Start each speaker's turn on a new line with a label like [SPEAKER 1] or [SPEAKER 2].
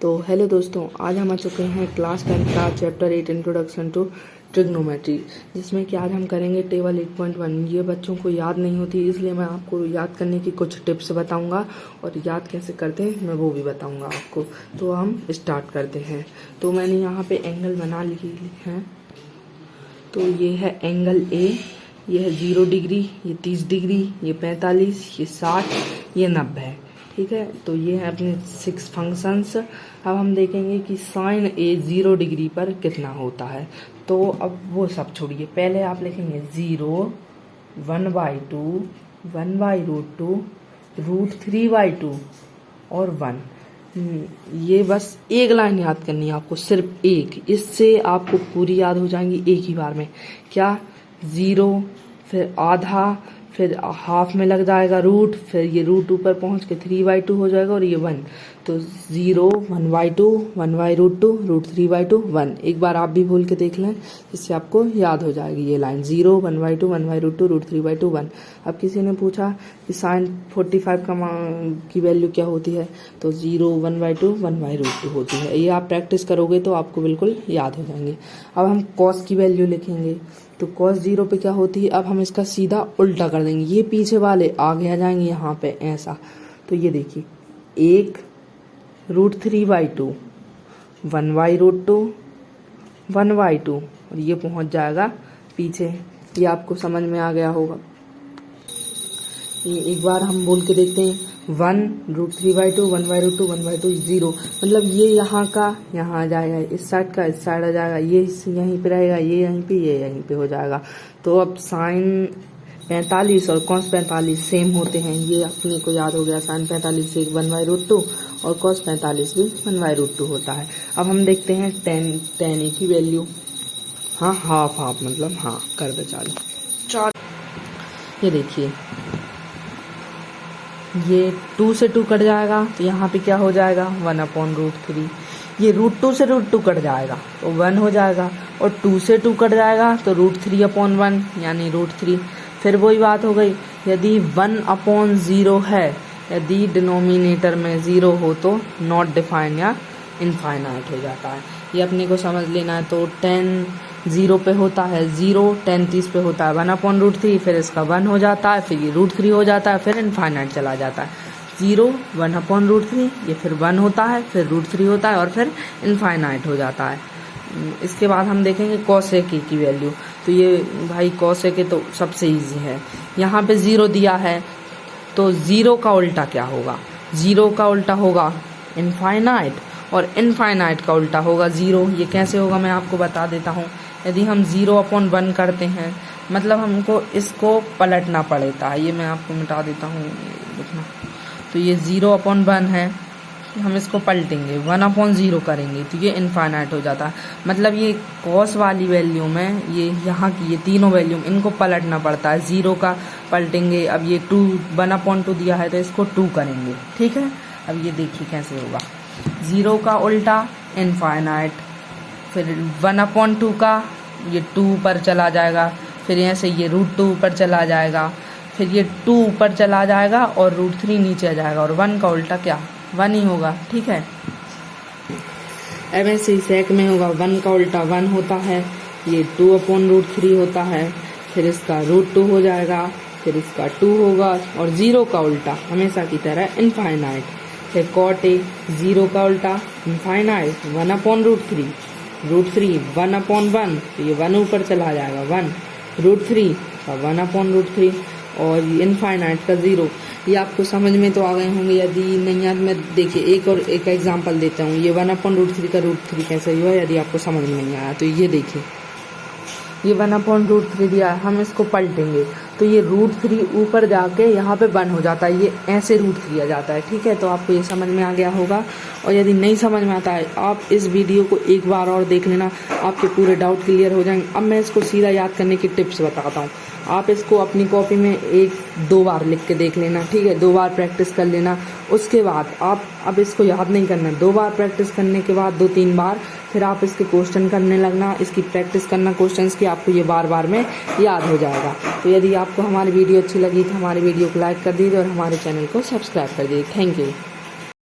[SPEAKER 1] तो हेलो दोस्तों, आज हम आ चुके हैं क्लास 10 का चैप्टर 8 इंट्रोडक्शन टू ट्रिग्नोमेट्री, जिसमें कि आज हम करेंगे टेबल 8.1। ये बच्चों को याद नहीं होती, इसलिए मैं आपको याद करने की कुछ टिप्स बताऊंगा और याद कैसे करते हैं मैं वो भी बताऊंगा आपको। तो हम स्टार्ट करते हैं। तो मैंने यहाँ पे एंगल बना लिए हैं। तो ये है एंगल ए, ये है 0 डिग्री, ये 30 डिग्री, ये 45, ये 60, ये 90। ठीक है, तो ये है अपने 6 फंक्शंस। अब हम देखेंगे कि साइन ए 0 डिग्री पर कितना होता है। तो अब वो सब छोड़िए, पहले आप लिखेंगे 0, 1/2, 1/√2, √3/2 और 1। ये बस एक लाइन याद करनी है आपको, सिर्फ एक। इससे आपको पूरी याद हो जाएंगी एक ही बार में। क्या? 0, फिर आधा, फिर हाफ में लग जाएगा रूट, फिर ये रूट ऊपर पहुंच के 3/2 हो जाएगा और ये 1। तो 0, 1/2, 1/√2, √3/2, 1। एक बार आप भी बोल के देख लें, जिससे आपको याद हो जाएगी ये लाइन। 0, 1/2, 1/√2, √3/2, 1। अब किसी ने पूछा कि साइन 45 की वैल्यू क्या होती है, तो 0, 1/2, 1/√2 होती है। ये आप प्रैक्टिस करोगे तो आपको बिल्कुल याद हो जाएंगे। अब हम कॉस की वैल्यू लिखेंगे। तो cos 0 पे क्या होती है, अब हम इसका सीधा उल्टा कर देंगे। ये पीछे वाले आगे आ जाएंगे यहाँ पे ऐसा। तो ये देखिए, 1 √3/2, 1/√2, 1/2 और ये पहुंच जाएगा पीछे। ये आपको समझ में आ गया होगा। ये एक बार हम बोल के देखते हैं, 1 √3/2, 1/√2, 1/2, 0। मतलब ये यहाँ का यहाँ आ जाएगा, इस साइड का इस साइड आ जाएगा, ये यहीं पे रहेगा, ये यहीं पे, ये यहीं पे हो जाएगा। तो अब साइन 45 और कॉस 45 सेम होते हैं, ये अपने को याद हो गया। साइन 45 से 1/√2 और कॉस 45 भी 1/√2 होता है। अब हम देखते हैं tan की वैल्यू। हाँ, हाफ मतलब हाँ कर दे चालू। ये देखिए, ये 2 से 2 कट जाएगा, तो यहाँ पे क्या हो जाएगा, 1/√3। ये √2 से √2 कट जाएगा तो 1 हो जाएगा, और 2 से 2 कट जाएगा तो √3/1 यानी √3। फिर वही बात हो गई, यदि 1/0 है, यदि डिनोमिनेटर में 0 हो तो नॉट डिफाइन या इनफाइनाइट हो जाता है। ये अपने को समझ लेना है। तो 10 0 पे होता है 0, 10 30 पे होता है 1/√3, फिर इसका 1 हो जाता है, फिर ये √3 हो जाता है, फिर इनफाइनाइट चला जाता है। 0, 1/√3, ये फिर 1 होता है, फिर √3 होता है और फिर इनफाइनाइट हो जाता है। इसके बाद हम देखेंगे cos A की वैल्यू। तो ये भाई cos A तो सबसे ईजी है। यहाँ पे 0 दिया है, तो 0 का उल्टा क्या होगा, 0 का उल्टा होगा इनफाइनाइट, और इनफाइनाइट का उल्टा होगा 0। ये कैसे होगा मैं आपको बता देता हूँ। यदि हम 0/1 करते हैं, मतलब हमको इसको पलटना पड़ता है। ये मैं आपको मिटा देता हूँ, देखना। तो ये 0/1 है, हम इसको पलटेंगे 1/0 करेंगे तो ये इनफाइनाइट हो जाता है। मतलब ये कॉस वाली वैल्यू में, ये यहाँ की ये तीनों वैल्यू इनको पलटना पड़ता है। 0 का पलटेंगे, अब ये 1/2 दिया है तो इसको 2 करेंगे। ठीक है, अब ये देखिए कैसे होगा। 0 का उल्टा इनफाइनाइट, फिर 1/2 का ये 2 पर चला जाएगा, फिर यहाँ से ये √2 पर चला जाएगा, फिर ये 2 ऊपर चला जाएगा और √3 नीचे आ जाएगा, और 1 का उल्टा क्या, 1 ही होगा। ठीक है, अब ऐसे ही सेक में होगा, 1 का उल्टा 1 होता है, ये 2/√3 होता है, फिर इसका √2 हो जाएगा, फिर इसका 2 होगा, और 0 का उल्टा हमेशा की तरह इनफाइनाइट। फिर cot A, 0 का उल्टा इनफाइनाइट, 1/√3, √3 1/1, तो ये 1 ऊपर चला जाएगा, 1 √3 का 1/√3, और इनफाइनाइट का 0। ये आपको समझ में तो आ गए होंगे। यदि नहीं याद, मैं देखिए एक एग्जांपल देता हूँ। ये 1/√3 का √3 कैसे हुआ, यदि आपको समझ में नहीं आया तो ये देखिए, ये 1/√3 दिया है, हम इसको पलटेंगे तो ये √3 ऊपर जाके यहाँ पे 1 हो जाता है, ये ऐसे √3 आ जाता है। ठीक है, तो आपको ये समझ में आ गया होगा। और यदि नहीं समझ में आता है, आप इस वीडियो को एक बार और देख लेना, आपके पूरे डाउट क्लियर हो जाएंगे। अब मैं इसको सीधा याद करने की टिप्स बताता हूँ। आप इसको अपनी कॉपी में 1-2 बार लिख के देख लेना। ठीक है, 2 बार प्रैक्टिस कर लेना। उसके बाद आप अब इसको याद नहीं करना, 2 बार प्रैक्टिस करने के बाद 2-3 बार फिर आप इसके क्वेश्चन करने लगना, इसकी प्रैक्टिस करना क्वेश्चंस की, आपको ये बार बार में याद हो जाएगा। तो यदि आपको हमारी वीडियो अच्छी लगी तो हमारी वीडियो को लाइक कर दीजिए और हमारे चैनल को सब्सक्राइब कर दीजिए। Thank you.